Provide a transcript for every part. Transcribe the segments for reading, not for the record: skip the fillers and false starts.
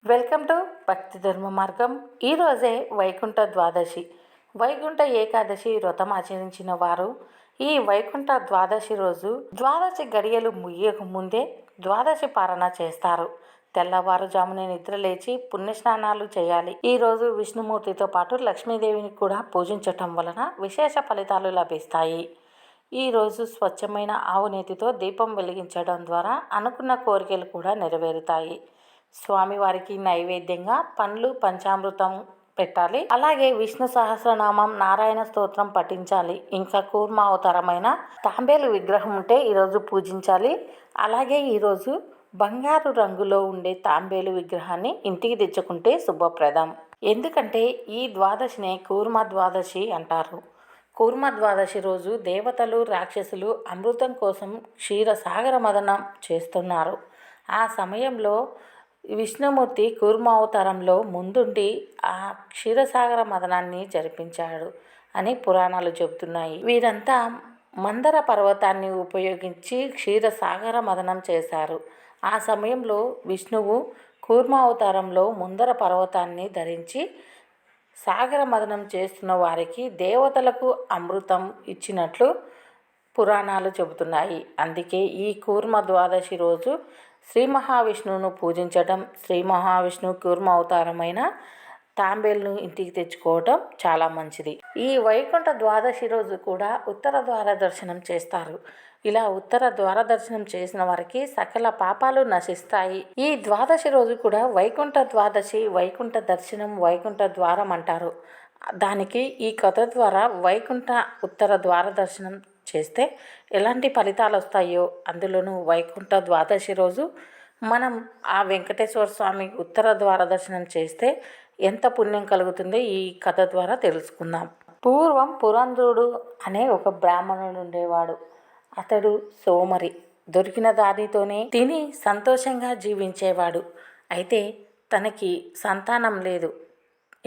Welcome to భక్తి ధర్మ మార్గం. ఈరోజే వైకుంఠ ద్వాదశి. వైకుంఠ ఏకాదశి వ్రతం ఆచరించిన వారు ఈ వైకుంఠ ద్వాదశి రోజు ద్వాదశి గడియలు ముయ్యక ముందే ద్వాదశి పారణ చేస్తారు. తెల్లవారుజామునే నిద్రలేచి పుణ్యస్నానాలు చేయాలి. ఈరోజు విష్ణుమూర్తితో పాటు లక్ష్మీదేవిని కూడా పూజించటం వలన విశేష ఫలితాలు లభిస్తాయి. ఈరోజు స్వచ్ఛమైన ఆవు నేతితో దీపం వెలిగించడం ద్వారా అనుకున్న కోరికలు కూడా నెరవేరుతాయి. స్వామివారికి నైవేద్యంగా పండ్లు పంచామృతం పెట్టాలి. అలాగే విష్ణు సహస్రనామం నారాయణ స్తోత్రం పఠించాలి. ఇంకా కూర్మ అవతారమైన తాంబేలు విగ్రహం ఉంటే ఈరోజు పూజించాలి. అలాగే ఈరోజు బంగారు రంగులో ఉండే తాంబేలు విగ్రహాన్ని ఇంటికి తెచ్చుకుంటే శుభప్రదం. ఎందుకంటే ఈ ద్వాదశినే కూర్మ ద్వాదశి అంటారు. కూర్మ ద్వాదశి రోజు దేవతలు రాక్షసులు అమృతం కోసం క్షీరసాగర మదనం చేస్తున్నారు. ఆ సమయంలో విష్ణుమూర్తి కూర్మ అవతారంలో ముందుండి ఆ క్షీరసాగర మదనాన్ని జరిపించాడు అని పురాణాలు చెబుతున్నాయి. వీరంతా మందర పర్వతాన్ని ఉపయోగించి క్షీరసాగర మదనం చేశారు. ఆ సమయంలో విష్ణువు కూర్మ అవతారంలో ముందర పర్వతాన్ని ధరించి సాగర మదనం చేస్తున్న వారికి దేవతలకు అమృతం ఇచ్చినట్లు పురాణాలు చెబుతున్నాయి. అందుకే ఈ కూర్మ ద్వాదశి రోజు శ్రీ మహావిష్ణువును పూజించడం, శ్రీ మహావిష్ణువు కూర్మ అవతారమైన తాంబేలును ఇంటికి తెచ్చుకోవటం చాలా మంచిది. ఈ వైకుంఠ ద్వాదశి రోజు కూడా ఉత్తర ద్వార దర్శనం చేస్తారు. ఇలా ఉత్తర ద్వార దర్శనం చేసిన వారికి సకల పాపాలు నశిస్తాయి. ఈ ద్వాదశి రోజు కూడా వైకుంఠ ద్వాదశి, వైకుంఠ దర్శనం, వైకుంఠ ద్వారం అంటారు. దానికి ఈ కథ ద్వారా వైకుంఠ ఉత్తర ద్వార దర్శనం చేస్తే ఎలాంటి ఫలితాలు వస్తాయో, అందులోనూ వైకుంఠ ద్వాదశి రోజు మనం ఆ వెంకటేశ్వర స్వామి ఉత్తర ద్వార దర్శనం చేస్తే ఎంత పుణ్యం కలుగుతుందో ఈ కథ ద్వారా తెలుసుకుందాం. పూర్వం పురంధరుడు అనే ఒక బ్రాహ్మణుడు ఉండేవాడు. అతడు సోమరి, దొరికిన దానితోనే తిని సంతోషంగా జీవించేవాడు. అయితే తనకి సంతానం లేదు.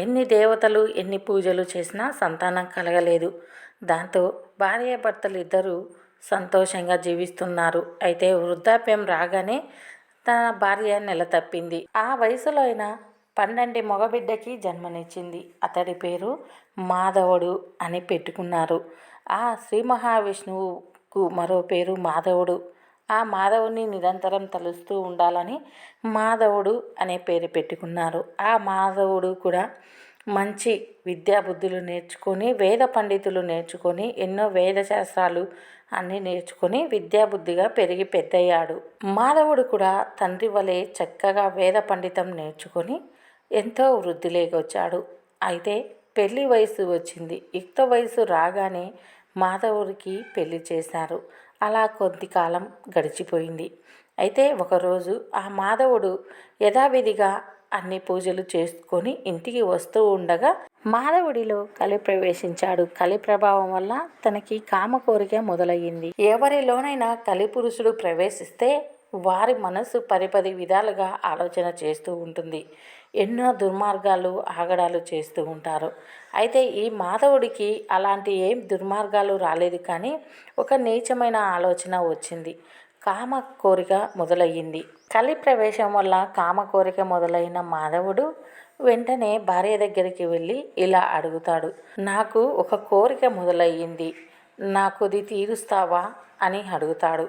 ఎన్ని దేవతలు ఎన్ని పూజలు చేసినా సంతానం కలగలేదు. దాంతో భార్యాభర్తలు ఇద్దరూ సంతోషంగా జీవిస్తున్నారు. అయితే వృద్ధాప్యం రాగానే తన భార్య నెల తప్పింది. ఆ వయసులో అయినా 12 మగబిడ్డకి జన్మనిచ్చింది. అతడి పేరు మాధవుడు అని పెట్టుకున్నారు. ఆ శ్రీ మహావిష్ణువుకు మరో పేరు మాధవుడు. ఆ మాధవుని నిరంతరం తలుస్తూ ఉండాలని మాధవుడు అనే పేరు పెట్టుకున్నారు. ఆ మాధవుడు కూడా మంచి విద్యాబుద్ధులు నేర్చుకొని, వేద పండితులు నేర్చుకొని, ఎన్నో వేద శాస్త్రాలు అన్నీ నేర్చుకొని విద్యాబుద్ధిగా పెరిగి పెద్దయ్యాడు. మాధవుడు కూడా తండ్రి వలె చక్కగా వేద పండితం నేర్చుకొని ఎంతో వృద్ధిలోకి వచ్చాడు. అయితే పెళ్లి వయసు వచ్చింది. యుక్త వయసు రాగానే మాధవుడికి పెళ్లి చేశారు. అలా కొద్ది కాలం గడిచిపోయింది. అయితే ఒకరోజు ఆ మాధవుడు యథావిధిగా అన్ని పూజలు చేసుకొని ఇంటికి వస్తూ ఉండగా మాధవుడిలో కలి ప్రవేశించాడు. కలి ప్రభావం వల్ల తనకి కామ కోరిక మొదలయ్యింది. ఎవరిలోనైనా కలి పురుషుడు ప్రవేశిస్తే వారి మనసు పరిపది విధాలుగా ఆలోచన చేస్తూ ఉంటుంది. ఎన్నో దుర్మార్గాలు ఆగడాలు చేస్తూ ఉంటారు. అయితే ఈ మాధవుడికి అలాంటి ఏం దుర్మార్గాలు రాలేదు, కానీ ఒక నీచమైన ఆలోచన వచ్చింది. కామ కోరిక మొదలయ్యింది. కలి ప్రవేశం వల్ల కామ కోరిక మొదలైన మాధవుడు వెంటనే భార్య దగ్గరికి వెళ్ళి ఇలా అడుగుతాడు. నాకు ఒక కోరిక మొదలయ్యింది, నాకుది తీరుస్తావా అని అడుగుతాడు.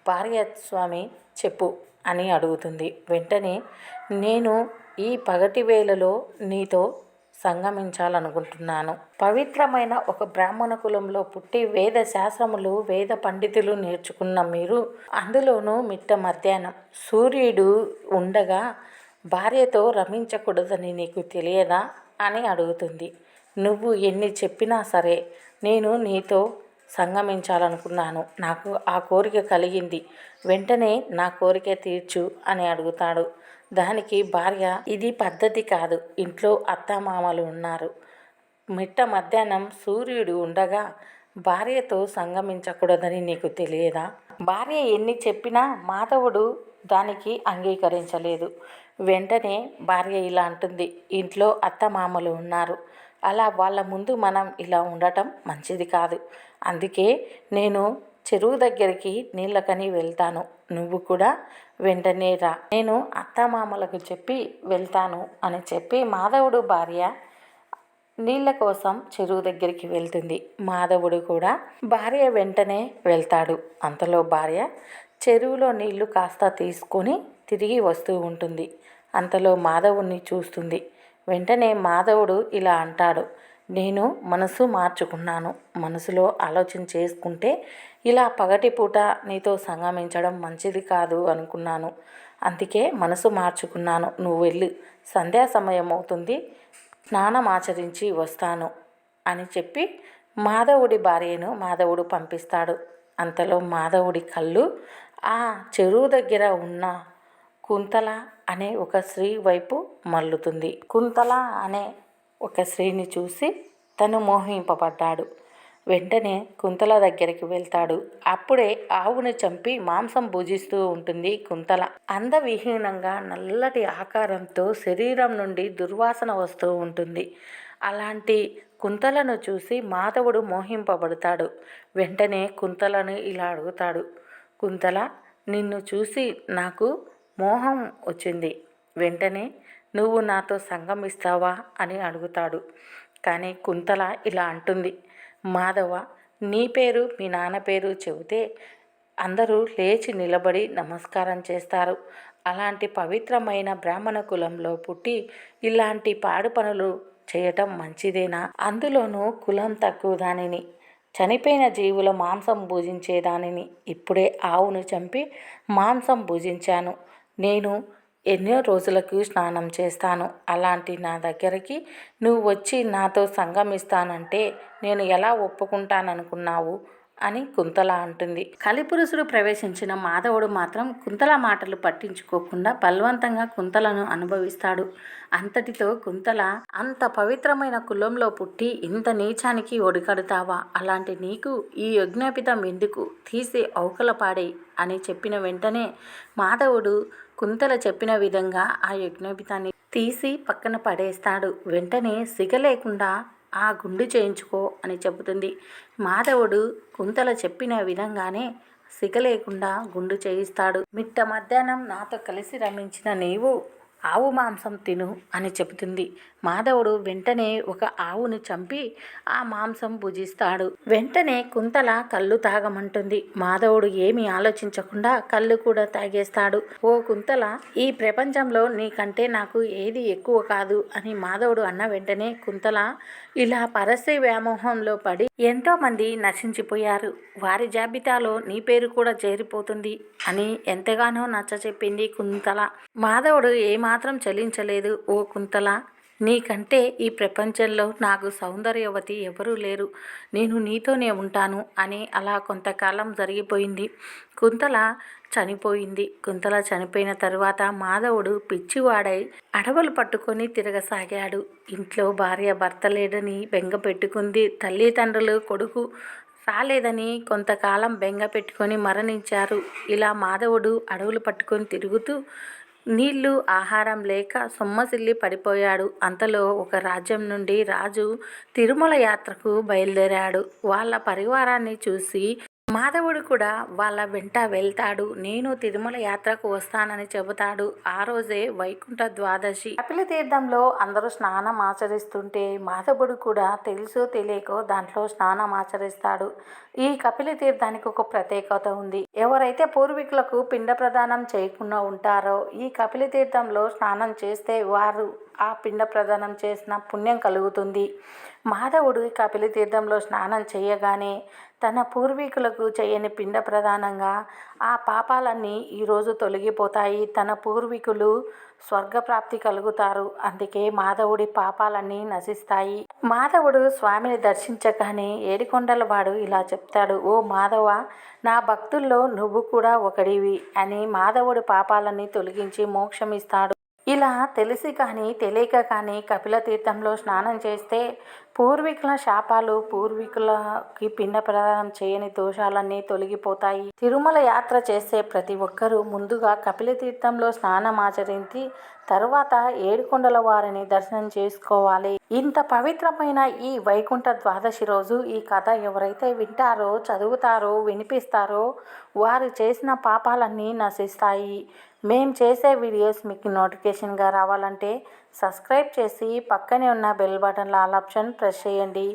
భార్య స్వామి చెప్పు అని అడుగుతుంది. వెంటనే నేను ఈ పగటి వేళలో నీతో సంగమించాలనుకుంటున్నాను. పవిత్రమైన ఒక బ్రాహ్మణ కులంలో పుట్టి వేద శాస్త్రములు వేద పండితులు నేర్చుకున్న మీరు, అందులోనూ మిట్ట మధ్యాహ్నం సూర్యుడు ఉండగా భార్యతో రమించకూడదని నీకు తెలియదా అని అడుగుతుంది. నువ్వు ఎన్ని చెప్పినా సరే నేను నీతో సంగమించాలనుకున్నాను. నాకు ఆ కోరిక కలిగింది. వెంటనే నా కోరిక తీర్చు అని అడుగుతాడు. దానికి భార్య, ఇది పద్ధతి కాదు. ఇంట్లో అత్తమామలు ఉన్నారు. మిట్ట మధ్యాహ్నం సూర్యుడు ఉండగా భార్యతో సంగమించకూడదని నీకు తెలియదా? భార్య ఎన్ని చెప్పినా మాధవుడు దానికి అంగీకరించలేదు. వెంటనే భార్య ఇలా అంటుంది, ఇంట్లో అత్తమామలు ఉన్నారు. అలా వాళ్ళ ముందు మనం ఇలా ఉండటం మంచిది కాదు. అందుకే నేను చెరువు దగ్గరికి నీళ్ళకని వెళ్తాను, నువ్వు కూడా వెంటనే రా, నేను అత్తామామలకు చెప్పి వెళ్తాను అని చెప్పి మాధవుడు భార్య నీళ్ళ కోసం చెరువు దగ్గరికి వెళ్తుంది. మాధవుడు కూడా భార్య వెంటనే వెళ్తాడు. అంతలో భార్య చెరువులో నీళ్లు కాస్త తీసుకొని తిరిగి వస్తూ ఉంటుంది. అంతలో మాధవుణ్ణి చూస్తుంది. వెంటనే మాధవుడు ఇలా అంటాడు, నేను మనసు మార్చుకున్నాను. మనసులో ఆలోచన చేసుకుంటే ఇలా పగటిపూట నీతో సంగమించడం మంచిది కాదు అనుకున్నాను. అందుకే మనసు మార్చుకున్నాను. నువ్వు వెళ్ళు, సంధ్యా సమయం అవుతుంది, స్నానమాచరించి వస్తాను అని చెప్పి మాధవుడి భార్యను మాధవుడు పంపిస్తాడు. అంతలో మాధవుడి కళ్ళు ఆ చెరువు దగ్గర ఉన్న కుంతల అనే ఒక స్త్రీ వైపు మల్లుతుంది. కుంతల అనే ఒక స్త్రీని చూసి తను మోహింపబడ్డాడు. వెంటనే కుంతల దగ్గరికి వెళ్తాడు. అప్పుడే ఆవుని చంపి మాంసం భుజిస్తూ ఉంటుంది కుంతల. అందవిహీనంగా నల్లటి ఆకారంతో శరీరం నుండి దుర్వాసన వస్తూ ఉంటుంది. అలాంటి కుంతలను చూసి మాధవుడు మోహింపబడతాడు. వెంటనే కుంతలను ఇలా అడుగుతాడు, కుంతల, నిన్ను చూసి నాకు మోహం వచ్చింది, వెంటనే నువ్వు నాతో సంగమిస్తావా అని అడుగుతాడు. కానీ కుంతల ఇలా అంటుంది, మాధవ, నీ పేరు మీ నాన్న పేరు చెబితే అందరూ లేచి నిలబడి నమస్కారం చేస్తారు. అలాంటి పవిత్రమైన బ్రాహ్మణ కులంలో పుట్టి ఇలాంటి పాడు పనులు చేయటం మంచిదేనా? అందులోనూ కులం తక్కువ దానిని, చనిపోయిన జీవుల మాంసం భుజించేదానిని. ఇప్పుడే ఆవును చంపి మాంసం భుజించాను. నేను ఎన్నో రోజులకు స్నానం చేస్తాను. అలాంటి నా దగ్గరికి నువ్వు వచ్చి నాతో సంగమిస్తానంటే నేను ఎలా ఒప్పుకుంటాననుకున్నావు అని కుంతల అంటుంది. కలిపురుషుడు ప్రవేశించిన మాధవుడు మాత్రం కుంతల మాటలు పట్టించుకోకుండా బలవంతంగా కుంతలను అనుభవిస్తాడు. అంతటితో కుంతల, అంత పవిత్రమైన కులంలో పుట్టి ఇంత నీచానికి ఒడికడతావా? అలాంటి నీకు ఈ యజ్ఞోపితం ఎందుకు? తీసి అవకల పాడేయ్ అని చెప్పిన వెంటనే మాధవుడు కుంతల చెప్పిన విధంగా ఆ యజ్ఞోపితాన్ని తీసి పక్కన పడేస్తాడు. వెంటనే సిగ లేకుండా ఆ గుండు చేయించుకో అని చెబుతుంది. మాధవుడు కుంతల చెప్పిన విధంగానే సిగ లేకుండా గుండు చేయిస్తాడు. మిట్ట మధ్యాహ్నం నాతో కలిసి రమించిన నీవు ఆవు మాంసం తిను అని చెబుతుంది. మాధవుడు వెంటనే ఒక ఆవును చంపి ఆ మాంసం భుజిస్తాడు. వెంటనే కుంతల కళ్ళు తాగమంటుంది. మాధవుడు ఏమీ ఆలోచించకుండా కళ్ళు కూడా తాగేస్తాడు. ఓ కుంతల, ఈ ప్రపంచంలో నీకంటే నాకు ఏది ఎక్కువ కాదు అని మాధవుడు అన్న వెంటనే కుంతల ఇలా పరస్త్రీ వ్యామోహంలో పడి ఎంతో మంది నశించిపోయారు, వారి జాబితాలో నీ పేరు కూడా చేరిపోతుంది అని ఎంతగానో నచ్చచెప్పింది కుంతల. మాధవుడు ఏమాత్రం చలించలేదు. ఓ కుంతల, నీకంటే ఈ ప్రపంచంలో నాకు సౌందర్యవతి ఎవరూ లేరు, నేను నీతోనే ఉంటాను అని అలా కొంతకాలం జరిగిపోయింది. కుంతల చనిపోయింది. కుంతల చనిపోయిన తరువాత మాధవుడు పిచ్చివాడై అడవులు పట్టుకొని తిరగసాగాడు. ఇంట్లో భార్య భర్త లేడని బెంగ పెట్టుకుంది. తల్లిదండ్రులు కొడుకు రాలేదని కొంతకాలం బెంగ పెట్టుకొని మరణించారు. ఇలా మాధవుడు అడవులు పట్టుకొని తిరుగుతూ నీళ్లు ఆహారం లేక సొమ్మసిల్లి పడిపోయాడు. అంతలో ఒక రాజ్యం నుండి రాజు తిరుమల యాత్రకు బయలుదేరాడు. వాళ్ళ పరివారాన్ని చూసి మాధవుడు కూడా వాళ్ళ వెంట వెళ్తాడు. నేను తిరుమల యాత్రకు వస్తానని చెబుతాడు. ఆ రోజే వైకుంఠ ద్వాదశి. కపిల తీర్థంలో అందరూ స్నానం ఆచరిస్తుంటే మాధవుడు కూడా తెలుసో తెలియకో దాంట్లో స్నానం ఆచరిస్తాడు. ఈ కపిల తీర్థానికి ఒక ప్రత్యేకత ఉంది. ఎవరైతే పూర్వీకులకు పిండ ప్రదానం చేయకుండా ఉంటారో ఈ కపిల తీర్థంలో స్నానం చేస్తే వారు ఆ పిండ ప్రదానం చేసిన పుణ్యం కలుగుతుంది. మాధవుడు కపిల తీర్థంలో స్నానం చేయగానే తన పూర్వీకులకు చేయని పిండ ప్రదానంగా ఆ పాపాలన్నీ ఈరోజు తొలగిపోతాయి. తన పూర్వీకులు స్వర్గప్రాప్తి కలుగుతారు. అందుకే మాధవుడి పాపాలన్నీ నశిస్తాయి. మాధవుడు స్వామిని దర్శించగానే ఏడుకొండలవాడు ఇలా చెప్తాడు, ఓ మాధవ, నా భక్తుల్లో నువ్వు కూడా ఒకడివి అని మాధవుడి పాపాలన్నీ తొలగించి మోక్షమిస్తాడు. ఇలా తెలిసి కానీ తెలియక కానీ కపిల తీర్థంలో స్నానం చేస్తే పూర్వీకుల శాపాలు, పూర్వీకులకి పిండ ప్రదానం చేయని దోషాలన్నీ తొలగిపోతాయి. తిరుమల యాత్ర చేసే ప్రతి ఒక్కరూ ముందుగా కపిల తీర్థంలో స్నానం ఆచరించి తరువాత ఏడుకొండల వారిని దర్శనం చేసుకోవాలి. ఇంత పవిత్రమైన ఈ వైకుంఠ ద్వాదశి రోజు ఈ కథ ఎవరైతే వింటారో, చదువుతారో, వినిపిస్తారో వారు చేసిన పాపాలన్నీ నశిస్తాయి. మేము చేసే వీడియోస్ మీకు నోటిఫికేషన్గా రావాలంటే సబ్స్క్రైబ్ చేసి పక్కనే ఉన్న బెల్ బటన్లో ఆల్ ఆప్షన్ ప్రెస్ చేయండి.